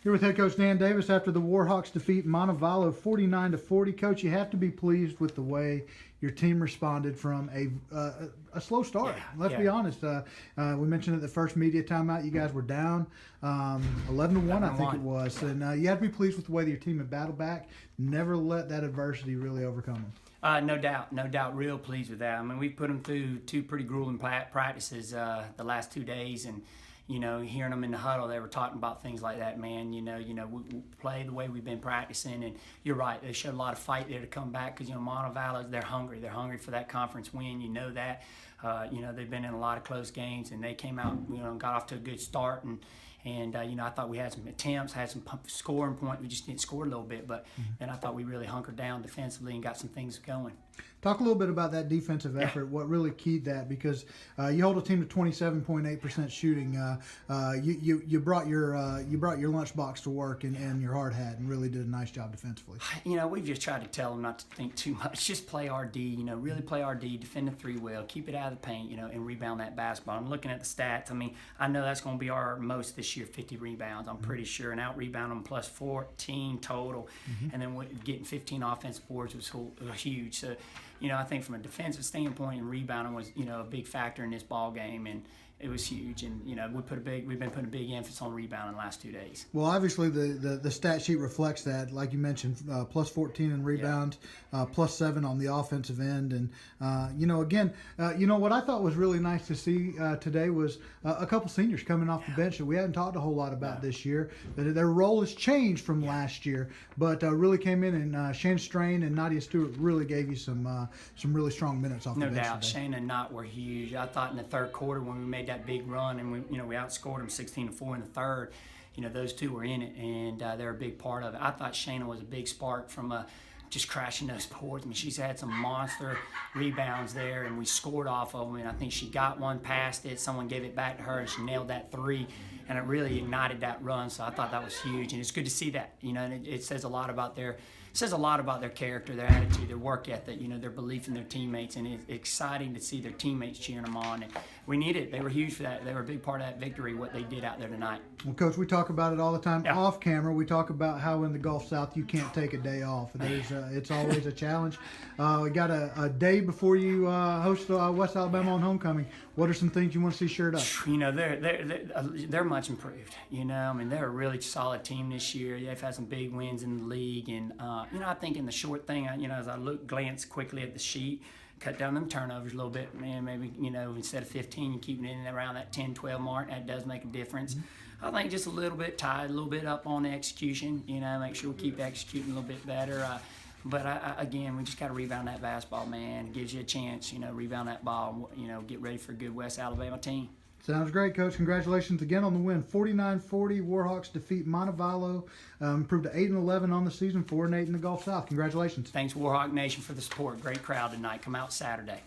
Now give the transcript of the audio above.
Here with head coach Dan Davis after the Warhawks defeat Montevallo 49-40. Coach, you have to be pleased with the way your team responded from a slow start. Let's be honest. We mentioned at the first media timeout, you guys were down 11-1, I think it was. And you have to be pleased with the way that your team had battled back. Never let that adversity really overcome them. No doubt. Real pleased with that. I mean, we put them through two pretty grueling practices the last 2 days, and hearing them in the huddle, they were talking about things like that. Man, we play the way we've been practicing, and you're right. They showed a lot of fight there to come back because Montevallo, they're hungry. They're hungry for that conference win. You know that. They've been in a lot of close games, and they came out, got off to a good start, and I thought we had some attempts, had some scoring point. We just didn't score a little bit, but then I thought we really hunkered down defensively and got some things going. Talk a little bit about that defensive effort. What really keyed that? Because you hold a team to 27.8% shooting. You brought your lunchbox to work and your hard hat and really did a nice job defensively. We've just tried to tell them not to think too much. Just play our D. Really play our D. Defend the three well. Keep it out of the paint. And rebound that basketball. I'm looking at the stats. I mean, I know that's going to be our most this year. 50 rebounds. I'm pretty sure, and out rebound them plus 14 total, and then getting 15 offensive boards was huge. So. I think from a defensive standpoint, and rebounding was, a big factor in this ball game, and it was huge. And we've been putting a big emphasis on rebounding the last 2 days. Well, obviously the stat sheet reflects that, like you mentioned, plus 14 in rebounds, plus 7 on the offensive end, and what I thought was really nice to see today was a couple seniors coming off the bench that we hadn't talked a whole lot about this year. Their role has changed from last year, but really came in, and Shane Strain and Nadia Stewart really gave you some really strong minutes off the bench. No doubt, today. Shane and Knott were huge. I thought in the third quarter when we made that big run and we outscored them 16-4 in the third. Those two were in it, and they're a big part of it. I thought Shayna was a big spark from just crashing those boards. I mean, she's had some monster rebounds there, and we scored off of them. And I think she got one past it. Someone gave it back to her, and she nailed that three, and it really ignited that run. So I thought that was huge, and it's good to see that. And it says a lot about their character, their attitude, their work ethic, their belief in their teammates, and it's exciting to see their teammates cheering them on. And we need it. They were huge for that. They were a big part of that victory, what they did out there tonight. Well, Coach, we talk about it all the time off camera. We talk about how in the Gulf South you can't take a day off. It's always a challenge. We got a day before you host West Alabama on homecoming. What are some things you want to see shirt up? They're much improved. They're a really solid team this year. They've had some big wins in the league, and I think in the short thing, as I glance quickly at the sheet, cut down them turnovers a little bit, man. Maybe, instead of 15, you keep it in around that 10-12 mark. That does make a difference. I think just a little bit tied, a little bit up on the execution. Make sure we keep executing a little bit better. But again, we just got to rebound that basketball, man. It gives you a chance, rebound that ball, get ready for a good West Alabama team. Sounds great, Coach. Congratulations again on the win. 49-40, Warhawks defeat Montevallo. Improved to 8-11 on the season, 4-8 in the Gulf South. Congratulations. Thanks, Warhawk Nation, for the support. Great crowd tonight. Come out Saturday.